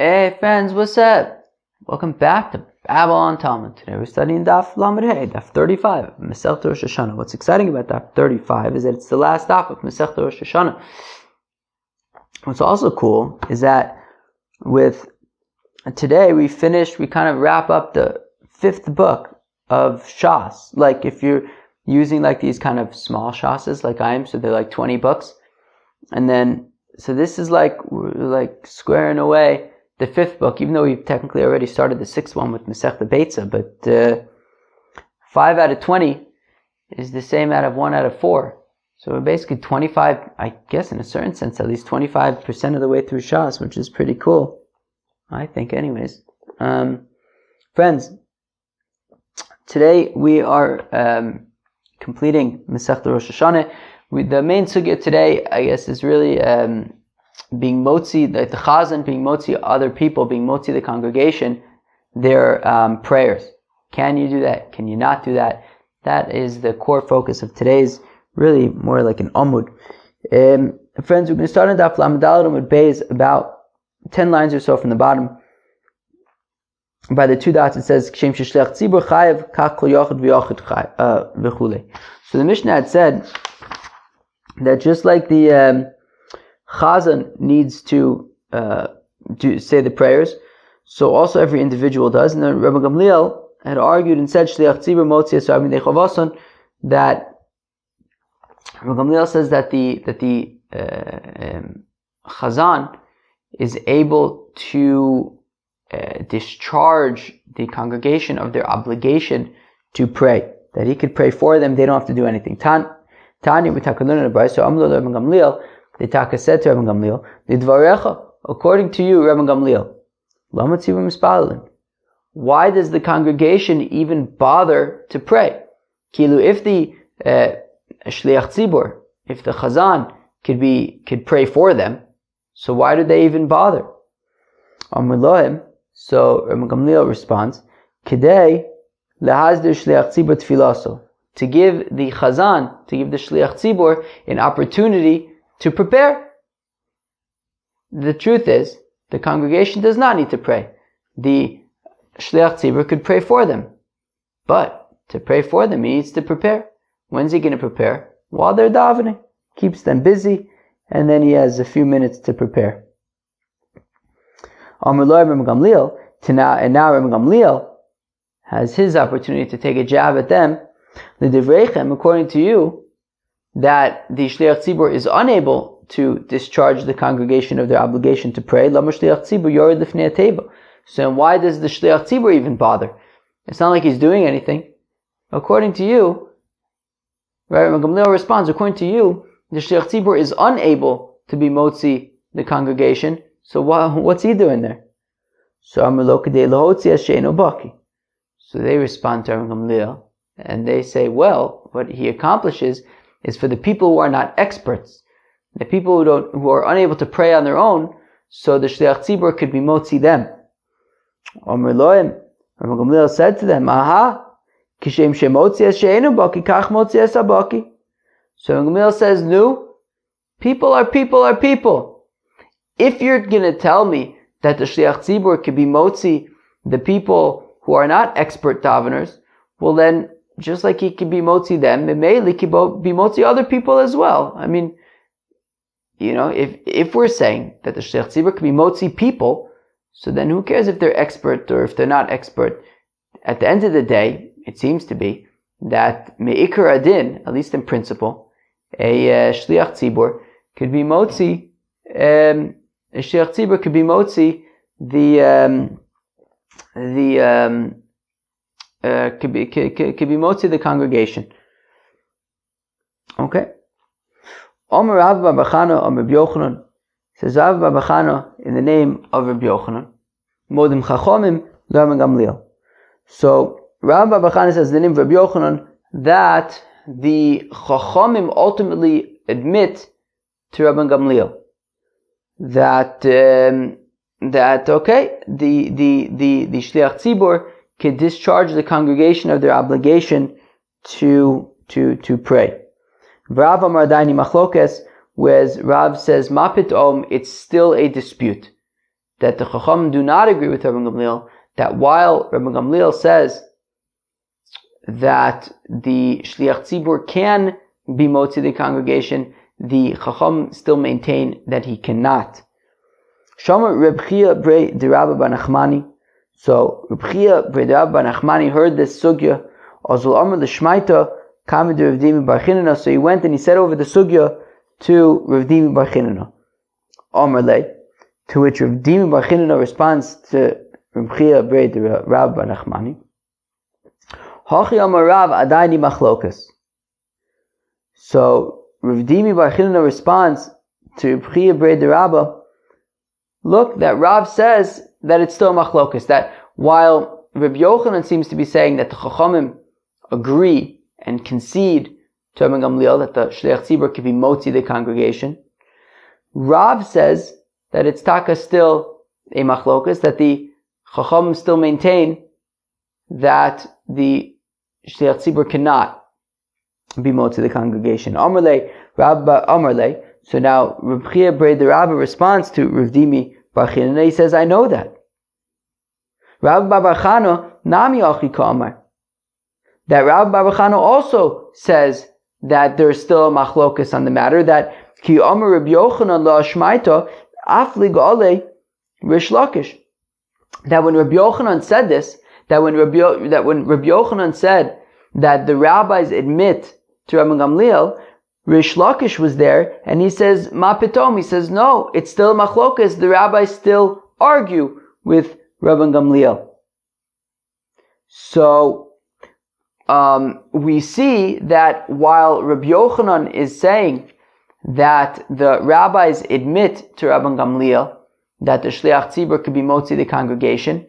Hey friends, what's up? Welcome back to Babylon Talmud. Today we're studying Daf Lamed Hey, Daf 35 of Masechta Rosh Hashanah. What's exciting about Daf 35 is that it's the last Daf of Masechta Rosh Hashanah. What's also cool is that with today we kind of wrap up the 5th book of Shas. Like if you're using like these kind of small Shas's like I am, so they're like 20 books. And then, so this is like, we're like squaring away the 5th book, even though we've technically already started the 6th one with Masechta Beitza, but 5 out of 20 is the same out of 1 out of 4. So we're basically 25, I guess in a certain sense, at least 25% of the way through Shas, which is pretty cool, I think anyways. Friends, today we are completing Masechta Rosh Hashanah. The main sugya today, I guess, is really being motzee, the Hazzan being motzee other people, being motzee the congregation, their prayers. Can you do that? Can you not do that? That is the core focus of today's, really more like an Amud. Friends, we're going to start on Daf Lamed Daled Amud Beis, about 10 lines or so from the bottom. By the 2 dots it says, Kshem sheshlech tzibur chayev kach kol yochid v'yochid v'chulei. So the Mishnah had said that just like the Hazzan needs to say the prayers, so also every individual does. And then Rabbi Gamliel had argued and said Shliach Tzibur Motzei Esar Midei Chavason, that Rabbi Gamliel says that the Hazzan is able to discharge the congregation of their obligation to pray. That he could pray for them; they don't have to do anything. Tanya v'takalun and so Amlo Rabbi Gamliel. The Taka said to Rabbi Gamliel, "Lidvarecha, according to you, Rabbi Gamliel, lama tzibur mispalelin. Why does the congregation even bother to pray? Kilu, if the shliach tzibur, if the Hazzan could pray for them, so why do they even bother?" Amar lohem. So Rabbi Gamliel responds, "Kidei lahazdir shliach tzibur tfilaso." To give the Hazzan, to give the shliach tzibur an opportunity to prepare. The truth is, the congregation does not need to pray. The shliach tzibur could pray for them, but to pray for them, he needs to prepare. When's he going to prepare? While they're davening. Keeps them busy, and then he has a few minutes to prepare. And now Rabbi Gamliel has his opportunity to take a jab at them. According to you, that the shliach tzibur is unable to discharge the congregation of their obligation to pray. So why does the shliach tzibur even bother? It's not like he's doing anything. According to you, right? Gamliel responds, according to you, the shliach tzibur is unable to be motzee the congregation. So what's he doing there? So they respond to Rabbi Gamliel, and they say, well, what he accomplishes is for the people who are not experts, the people who are unable to pray on their own, so the shliach tzibur could be motzee them. Amar lohem, Rabbi Gamliel said to them, aha, kishem shemotzi es she'enu baki, kach motzi es abaki. So Rabbi Gamliel says, no, people are people. If you're going to tell me that the shliach tzibur could be motzee the people who are not expert daveners, well then, just like he can be motzee them, he can be motzee other people as well. I mean, if we're saying that the shliach tzibur can be motzee people, so then who cares if they're expert or if they're not expert? At the end of the day, it seems to be that me'ikar adin, at least in principle, a shliach tzibur could be motzee. A shliach tzibur could be motzee could be motzee the congregation. Okay. Omer Rav Bar Bachana, Omer Rabbi Yochanan. Says Rav Bar Bachana in the name of Rabbi Yochanan. Modim Chachomim Rabbi Gamliel. So Rav Bar Bachana says the name of Rabbi Yochanan that the Chachomim ultimately admit to Rabbi Gamliel that okay, the shliach tzibur can discharge the congregation of their obligation to pray. Rav Amar Daini Machlokes, whereas Rav says Mapit Om, it's still a dispute. that the Chacham do not agree with Rabban Gamliel, that while Rabban Gamliel says that the Shliach Tzibur can be motzee the congregation, the Chacham still maintain that he cannot. Shomer Reb Chia Brei de Rabba bar Nachmani. So Reb Chia Brei de Rabba bar Nachmani heard this sugya. Azul Amr the Shmaita Kamed Rav Dimi bar Chinana. So he went and he said over the sugya to Rav Dimi bar Chinana. Amr lei. To which Rav Dimi bar Chinana responds to Reb Chia Brei de Rabba bar Nachmani. Hachi Amar Rav Adayni Machlokas. So Rav Dimi bar Chinana responds to Reb Chia Brei de Rabba, look, that Rav says that it's still machlokas, that while Rabbi Yochanan seems to be saying that the Chachamim agree and concede to Rabban Gamliel that the Shliach Tzibur could be motzee the congregation, Rav says that it's taka still a machlokas, that the Chachamim still maintain that the Shliach Tzibur cannot be motzee the congregation. Amarle, Rabba Amarle. So now Reb Chia Brei de Rabba responds to Rav Dimi bar Chinana. He says, I know that. Rabba bar Chana nami achi ka'amar. That Rabba bar Chana also says that there's still a machlokas on the matter, that ki amar Reb Yochanan la shmaita afli gale Rish Lakish. That when Rabbi Yochanan said this, that when Rabbi Yochanan said that the rabbis admit to Rabban Gamliel, Rish Lakish was there, and he says, Ma pitom, he says, no, it's still machlokas, the rabbis still argue with Rabban Gamliel. So, we see that while Rabbi Yochanan is saying that the rabbis admit to Rabban Gamliel that the Shliach Tzibur could be motzee the congregation,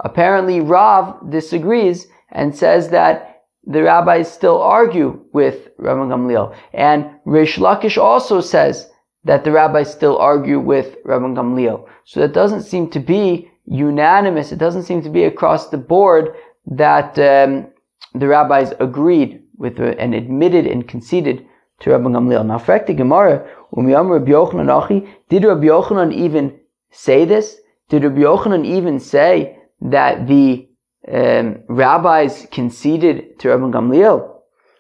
apparently Rav disagrees and says that the rabbis still argue with Rabban Gamliel. And Rish Lakish also says that the rabbis still argue with Rabban Gamliel. So that doesn't seem to be unanimous. It doesn't seem to be across the board that the rabbis agreed with and admitted and conceded to Rabban Gamliel. Now, Frekti Gemara, Rabbi Yochanan Achi, did Rabbi Yochanan even say this? Did Rabbi Yochanan even say that the rabbis conceded to Rabban Gamliel?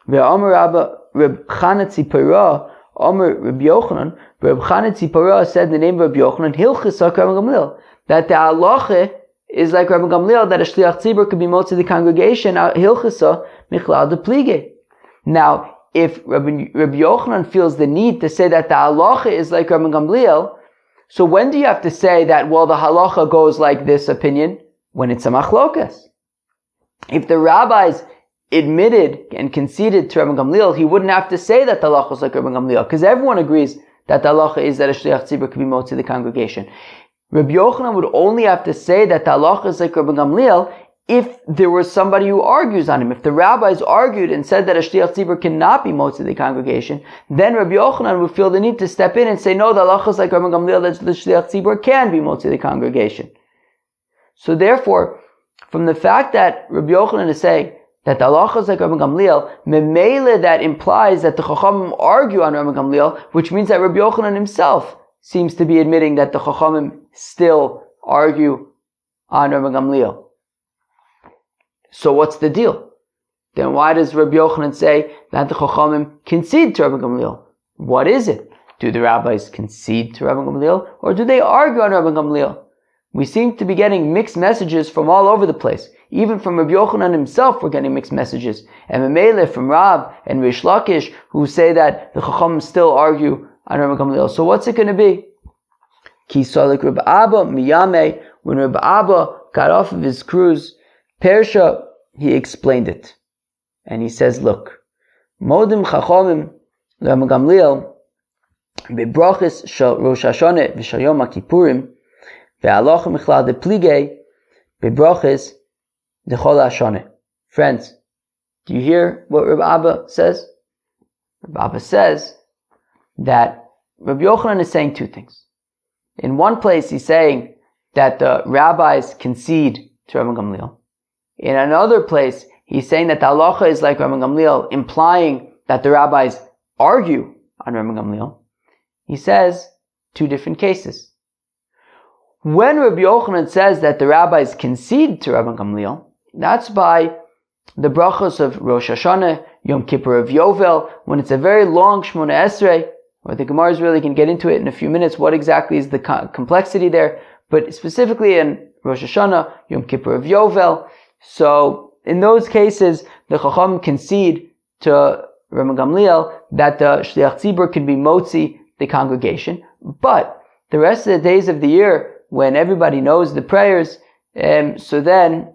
Ve'amar Reb Chana Tzipora, Amar Reb Yochanan, Reb Chana Tzipora said in the name of Reb Yochanan, Hilchasa Rabban Gamliel, that the halacha is like Rabban Gamliel, that a Shliach Tzibur could be motzee the congregation, Hilchasa Michlal de Plige. Now, if Rabbi Yochanan feels the need to say that the halacha is like Rabban Gamliel, so when do you have to say that, well, the halacha goes like this opinion? When it's a machlokas. If the rabbis admitted and conceded to Rabban Gamliel, he wouldn't have to say that the halacha is like Rabban Gamliel, because everyone agrees that the halacha is that a Shliach Tzibur can be motzee the congregation. Rabbi Yochanan would only have to say that the halacha is like Rabban Gamliel if there was somebody who argues on him. If the rabbis argued and said that a Shliach Tzibur cannot be motzee the congregation, then Rabbi Yochanan would feel the need to step in and say, no, the halacha is like Rabban Gamliel, that the Shliach Tzibur can be motzee the congregation. So therefore, from the fact that Rabbi Yochanan is saying that the halacha is like Rabban Gamliel, memele that implies that the Chachamim argue on Rabban Gamliel, which means that Rabbi Yochanan himself seems to be admitting that the Chachamim still argue on Rabban Gamliel. So what's the deal? Then why does Rabbi Yochanan say that the Chachamim concede to Rabban Gamliel? What is it? Do the rabbis concede to Rabban Gamliel, or do they argue on Rabban Gamliel? We seem to be getting mixed messages from all over the place. Even from Rabbi Yochanan himself, we're getting mixed messages. And Memele from Rav and Rish Lakish, who say that the Chacham still argue on Rabban Gamliel. So what's it going to be? Ki Salik Reb Abba Miyame, when Reb Abba got off of his cruise, Persha, he explained it. And he says, look, Modim Chachamim Rabban Gamliel, Bebrachis Shal Rosh Hashanah V'Shal Yom HaKippurim, Ve'alocha Michlal de Plige, Bebrachis Dechol HaShanah. Friends, do you hear what Reb Abba says? Reb Abba says that Rabbi Yochanan is saying two things. In one place, he's saying that the rabbis concede to Rabban Gamliel. In another place, he's saying that the halacha is like Rabban Gamliel, implying that the rabbis argue on Rabban Gamliel. He says two different cases. When Rabbi Yochanan says that the rabbis concede to Rabban Gamliel, that's by the brachos of Rosh Hashanah, Yom Kippur of Yovel, when it's a very long Shmona Esrei, or the Gemara really can get into it in a few minutes, what exactly is the complexity there, but specifically in Rosh Hashanah, Yom Kippur of Yovel. So in those cases, the Chacham concede to Rabban Gamliel that the Shliach Tzibur can be motzee the congregation, but the rest of the days of the year, when everybody knows the prayers, so then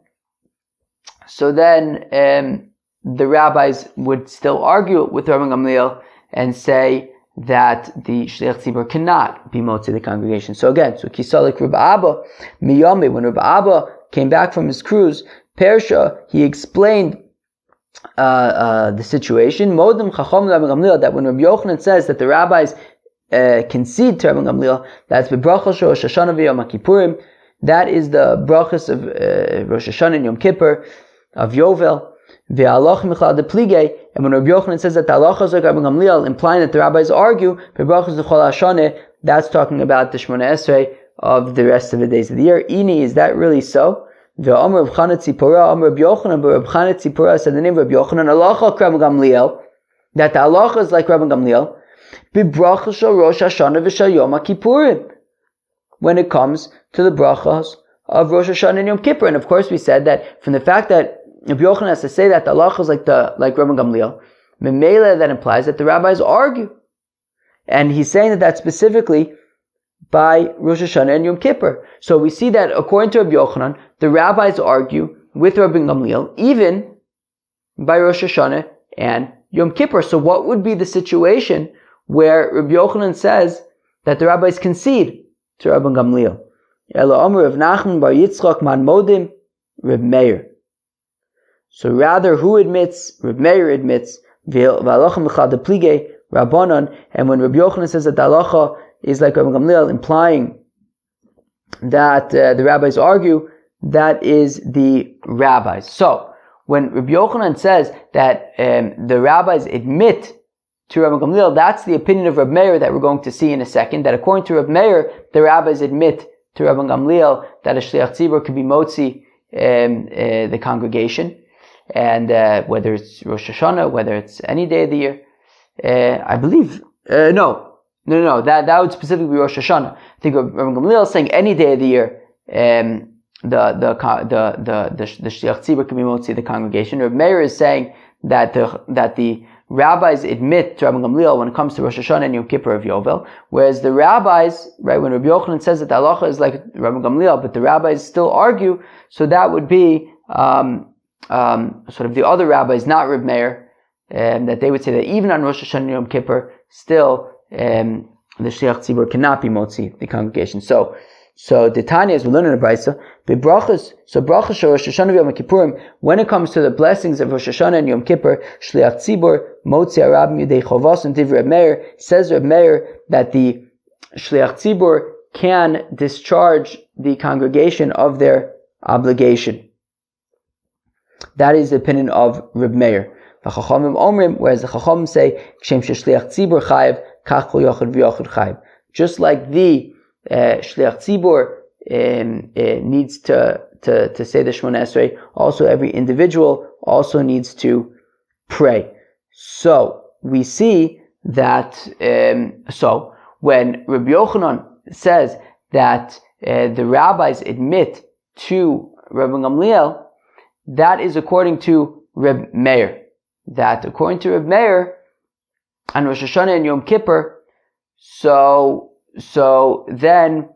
the rabbis would still argue with Rabban Gamliel and say that the Shliach Tzibur cannot be motzee the congregation. So again, Kisalik Rabbi Abba, Miyame, when Rabbi Abba came back from his cruise, Persha, he explained the situation. Modem Chacham Rabban Gamliel, that when Rabbi Yochanan says that the rabbis concede to Rabban Gamliel, that's bebrachos Rosh Hashanah v'Yom Kippurim. That is the brachos of Rosh Hashanah and Yom Kippur of Yovel. Ve'alach michlal de plige. And when Rabbi Yochanan says that the halachos like Rabban Gamliel, implying that the rabbis argue bebrachos l'chol Hashanah, that's talking about the Shmona Esrei of the rest of the days of the year. Ini, is that really so? Ve'amar Reb Chana Tzipora, Amar Rabbi Yochanan, but Reb Chana Tzipora said the name of Rabbi Yochanan, halacha Rabban Gamliel, that the halacha is like Rabban Gamliel. B'brachos shel Rosh Hashanah v'shel Yom Kippurim, when it comes to the brachos of Rosh Hashanah and Yom Kippur. And of course we said that from the fact that Rabbi Yochanan has to say that the halacha is like Rabban Gamliel, Memela, that implies that the rabbis argue. And he's saying that specifically by Rosh Hashanah and Yom Kippur. So we see that according to Rabbi Yochanan, the rabbis argue with Rabban Gamliel even by Rosh Hashanah and Yom Kippur. So what would be the situation where Rabbi Yochanan says that the rabbis concede to Rabban Gamliel? Ela Omer of Nachman bar Yitzchak man Modim, Reb Meir. So rather, who admits? Reb Meir admits. V'alacha mechad de plige Rabbanon. And when Rabbi Yochanan says that the halacha is like Rabban Gamliel, implying that the rabbis argue, that is the rabbis. So when Rabbi Yochanan says that the rabbis admit to Rabban Gamliel, that's the opinion of Reb Meir that we're going to see in a second, that according to Reb Meir, the rabbis admit to Rabban Gamliel that a Shliach Tzibur could be motzee the congregation, and whether it's Rosh Hashanah, whether it's any day of the year. I believe, no, that would specifically be Rosh Hashanah. I think Rabban Gamliel is saying any day of the year, the Shliach Tzibur can be motzee the congregation. Reb Meir is saying that the rabbis admit to Rabban Gamliel when it comes to Rosh Hashanah and Yom Kippur of Yovel, whereas the rabbis, right, when Rabbi Yochanan says that the halacha is like Rabban Gamliel, but the rabbis still argue, so that would be sort of the other rabbis, not Reb Meir, that they would say that even on Rosh Hashanah and Yom Kippur, still the Shliach Tzibur cannot be motzee the congregation. So the Tanya, as we learn in the Brisa, the brachos, so brachos shel Rosh Hashanah v'Yom Kippurim, when it comes to the blessings of Rosh Hashanah and Yom Kippur, Shliach Tzibur motzee arabim yudei chovos and divrei Reb Meir, says Reb Meir that the Shliach Tzibur can discharge the congregation of their obligation. That is the opinion of Reb Meir. V'chachamim omrim, whereas the Chachamim say, Kshem sheliach tzibur chayiv, kach kol yochid v'yochid chayiv. Just like the Shliach Tzibur needs to say the Shemona Esrei, also every individual also needs to pray. So we see that so when Rabbi Yochanan says that the rabbis admit to Rabban Gamliel, that is according to Reb Meir. That according to Reb Meir, on Rosh Hashanah and Yom Kippur, so then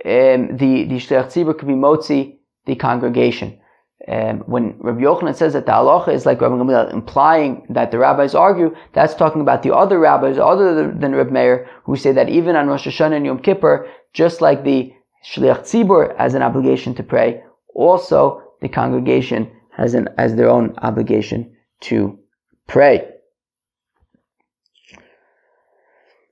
the Shliach Tzibur could be motzee the congregation. When Rabbi Yochanan says that the halacha is like Rabban Gamliel, implying that the rabbis argue, that's talking about the other rabbis, other than Reb Meir, who say that even on Rosh Hashanah and Yom Kippur, just like the Shliach Tzibur has an obligation to pray, also the congregation has their own obligation to pray.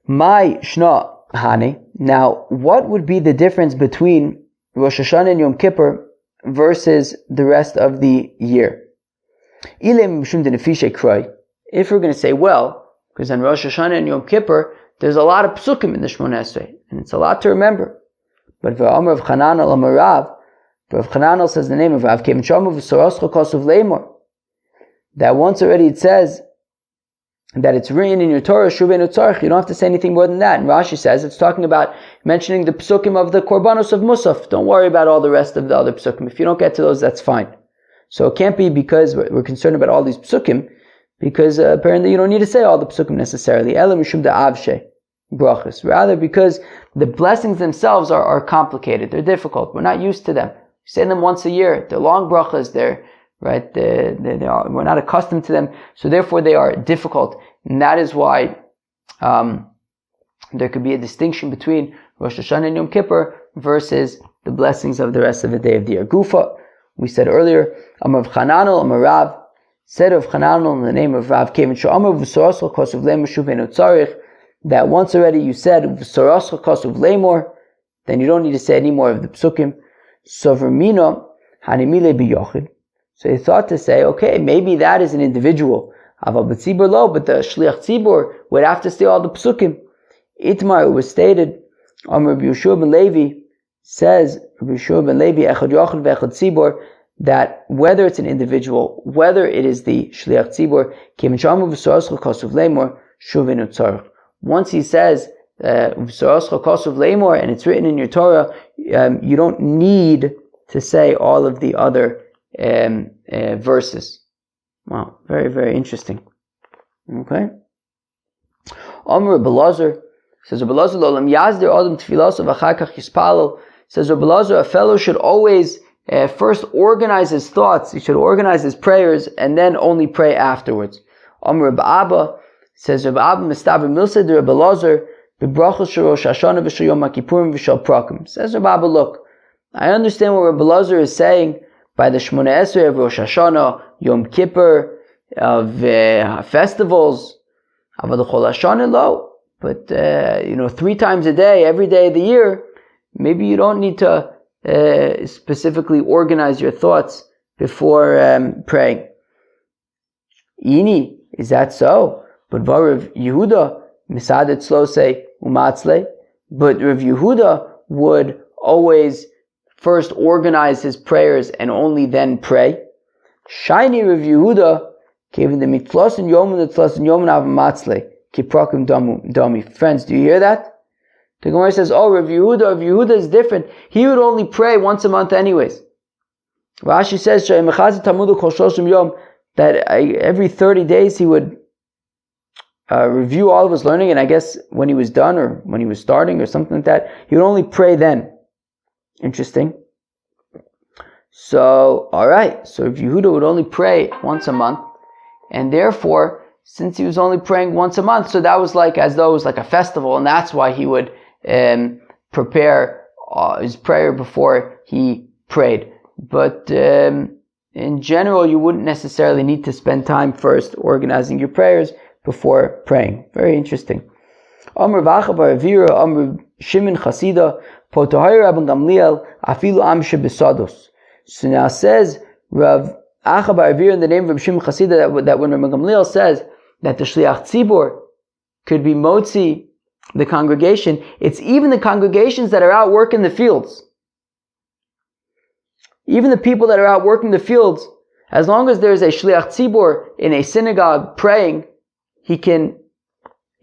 My Shna Hani. Now, what would be the difference between Rosh Hashanah and Yom Kippur versus the rest of the year? If we're going to say, well, because on Rosh Hashanah and Yom Kippur, there's a lot of psukim in the Shemona Esrei, and it's a lot to remember. But V'Amar of Chananel Amarav, Rav Chananel says the name of Rav Kevin Shamu v'Soroscha Kosuv Leimor, that once already it says that it's written in your Torah, Shuvenu Tzarech, you don't have to say anything more than that. And Rashi says it's talking about mentioning the psukim of the Korbanos of Musaf. Don't worry about all the rest of the other psukim. If you don't get to those, that's fine. So it can't be because we're concerned about all these psukim, because apparently you don't need to say all the psukim necessarily. Ela mishum da'avshe brachas. Rather because the blessings themselves are complicated. They're difficult. We're not used to them. We say them once a year. They're long brachas. We're not accustomed to them, so therefore they are difficult, and that is why there could be a distinction between Rosh Hashanah and Yom Kippur versus the blessings of the rest of the day of the year. Gufa, we said earlier, Amar of Chananel, Amar Rav, said of Chananel in the name of Rav Kevin Sha'amar v'Soroscha Kosuv Leimor Shuvenu Tzarech, that once already you said v'Soroscha Kosuv Leimor, then you don't need to say any more of the psukim. So Vermino Hanimile B'Yochid. So he thought to say, okay, maybe that is an individual. Aval b'tzibur lo, but the shliach tzibur would have to say all the psukim. Itmar, it was stated, Rabbi Yeshua ben Levi says, Rabbi Yeshua ben Levi, echad yochid ve'echad tzibur, that whether it's an individual, whether it is the shliach tzibur, kevin shamu v'soroscha kosuv leimor, shuvenu tzarech. Once he says, v'soroscha kosuv leimor, and it's written in your Torah, you don't need to say all of the other verses. Wow, very, very interesting. Okay. Amr Belazar says, Belazar lolam yazdir adam tfilas of achakach yispalel. Says Belazar, a fellow should always first organize his thoughts. He should organize his prayers and then only pray afterwards. Amr Abba says, Abba mistaber milsed Belazar bebrachos shel Rosh Hashanah v'shel Yom Kippurim v'shel Prakim. Says Abba, look, I understand what Belazar is saying by the Shmoneh Esrei of Rosh Hashanah, Yom Kippur, of festivals, Avad Chol Hashanah lo. But 3 times a day, every day of the year, maybe you don't need to specifically organize your thoughts before praying. Ini, is that so? But Rav Yehuda, Misadet Slosei Umatzle, but Rav Yehuda would always first organize his prayers and only then pray. Shiny Rav Yehuda gave the mitflos and yom and avamatzle kiprakim dami. Friends, do you hear that? The Gemara says, Rav Yehuda is different. He would only pray once a month anyways. Rashi says that every 30 days he would review all of his learning, and I guess when he was done or when he was starting or something like that, he would only pray then. Interesting. So, alright, so if Yehuda would only pray once a month, and therefore, since he was only praying once a month, so that was like as though it was like a festival, and that's why he would prepare his prayer before he prayed. But in general, you wouldn't necessarily need to spend time first organizing your prayers before praying. Very interesting. Amr Vacha bar Avira, Amr Shimon Chasida, Potahir Rabban Gamliel, Afilu Amshe Besados. So now says Rav Acha bar Avira in the name of Shimon Chasida that when Rabban Gamliel says that the Shliach Tzibur could be motzee the congregation, it's even the congregations that are out working the fields. Even the people that are out working the fields, as long as there's a Shliach Tzibur in a synagogue praying, he can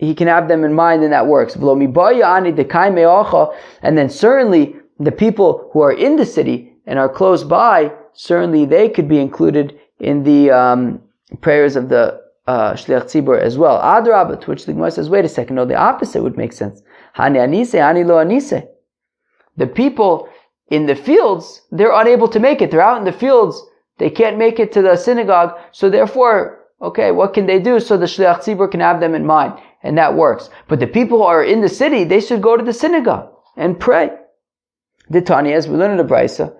have them in mind, and that works. And then certainly the people who are in the city and are close by, certainly they could be included in the prayers of the Shliach Tzibur as well. Adrabah, to which the Gemara says, wait a second, no, the opposite would make sense. Hani anise, hani lo anise. The people in the fields, they're unable to make it. They're out in the fields. They can't make it to the synagogue. So therefore, okay, what can they do so the Shliach Tzibur can have them in mind? And that works. But the people who are in the city, they should go to the synagogue and pray. The Tanya, as we learn in the Brisa,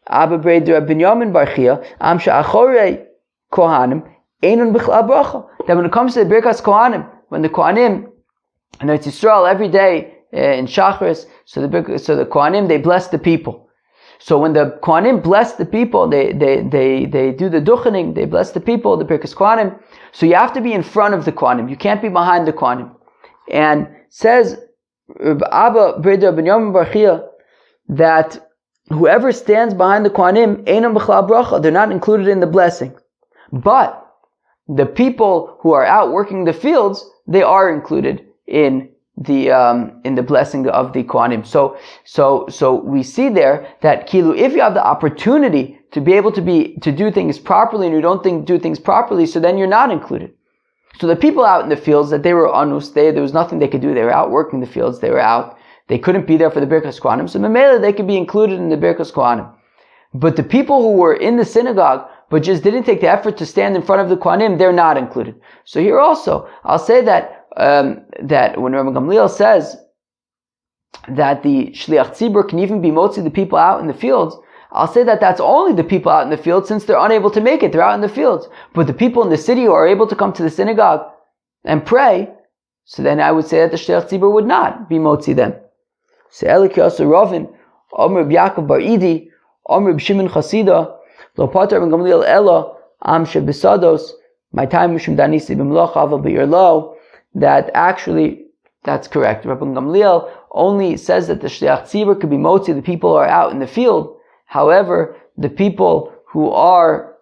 Abba Brei de Binyamin Barchia, Amsha Achorei Kohanim, Einun Bichlal Bracha. That when it comes to the Birkas Kohanim, when the Kohanim in Eretz Yisrael every day in Shacharis, so the Kohanim, they bless the people. So when the Kohanim bless the people, they do the duchening, they bless the people, the Birkas Kohanim. So you have to be in front of the Kohanim. You can't be behind the Kohanim. And says Abba Breda Ben Yom Barchia that whoever stands behind the Kohanim, einam b'chlal bracha, they're not included in the blessing. But the people who are out working the fields, they are included in the blessing of the Kohanim. So we see there that kilu, if you have the opportunity to be able to do things properly and you don't do things properly, so then you're not included. So the people out in the fields, that they were anus, there was nothing they could do. They were out working the fields. They were out. They couldn't be there for the Birkas Kohanim. So Memela, they could be included in the Birkas Kohanim. But the people who were in the synagogue, but just didn't take the effort to stand in front of the Kohanim, they're not included. So here also, I'll say that when Rabbi Gamliel says that the Shliach Tzibur can even be motzee the people out in the fields, I'll say that that's only the people out in the fields, since they're unable to make it. They're out in the fields. But the people in the city who are able to come to the synagogue and pray, so then I would say that the Shliach Tzibur would not be motzee them. So Elik Yosef Ravin, Omer Yaakov Bar Idi, Omer Shimon Chasida, Lo Pater Ben Gamliel Ella, Am Shebesados, my time Mishum Danisi B'Mlocha Aval B'Yirlo, that actually, that's correct. Rabbi Gamliel only says that the Shliach Tzibur could be motzee the people who are out in the field. However, the people who are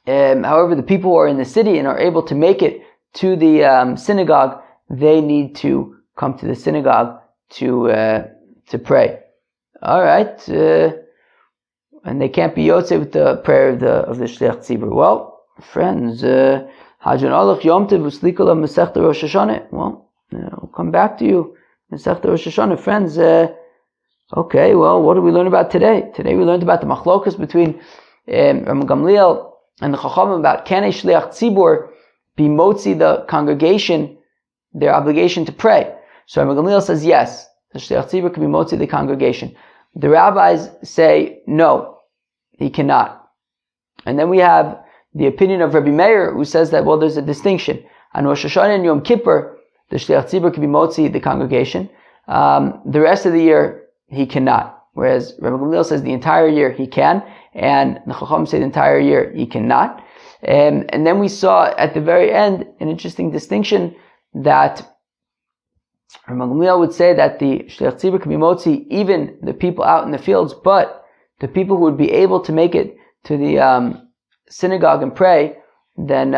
in the city and are able to make it to the synagogue, they need to come to the synagogue to pray. All right, and they can't be yotzei with the prayer of the Shliach Tzibur. Well, friends, Hazzan Alach Yom Tov Uslikala Masechta Rosh Hashanah. Well, I'll come back to you, Masechta Rosh Hashanah, friends. Okay, well, what did we learn about today? Today we learned about the machlokas between Rabbi Gamliel and the Chachamim about can a Shliach Tzibur be motzee the congregation their obligation to pray. So Rabbi Gamliel says yes, the Shliach Tzibur can be motzee the congregation. The rabbis say no, he cannot. And then we have the opinion of Rabbi Meir, who says that, well, there's a distinction. On Rosh Hashanah and Yom Kippur, the Shliach Tzibur can be motzee the congregation. The rest of the year, he cannot. Whereas Rabbi Gamliel says the entire year he can, and the Chacham say the entire year he cannot. And then we saw at the very end an interesting distinction that Rabbi Gamliel would say that the Shliach Tzibur can be motzee even the people out in the fields, but the people who would be able to make it to the synagogue and pray, then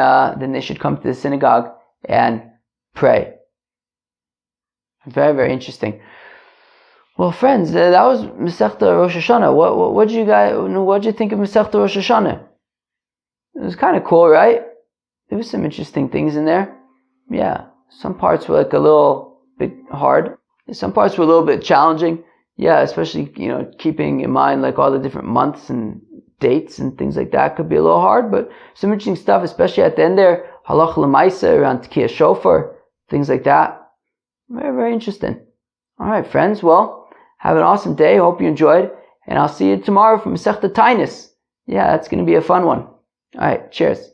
they should come to the synagogue and pray. Very, very interesting. Well, friends, that was Masechta Rosh Hashanah. What did you think of Masechta Rosh Hashanah? It was kind of cool, right? There was some interesting things in there. Yeah, some parts were like a little bit hard. Some parts were a little bit challenging. Yeah, especially, keeping in mind like all the different months and dates and things like that could be a little hard, but some interesting stuff, especially at the end there, halach l'maisa around Tekiyah Shofar, things like that. Very, very interesting. All right, friends. Well, have an awesome day. Hope you enjoyed. And I'll see you tomorrow from Masechta Tainus. Yeah, that's going to be a fun one. All right, cheers.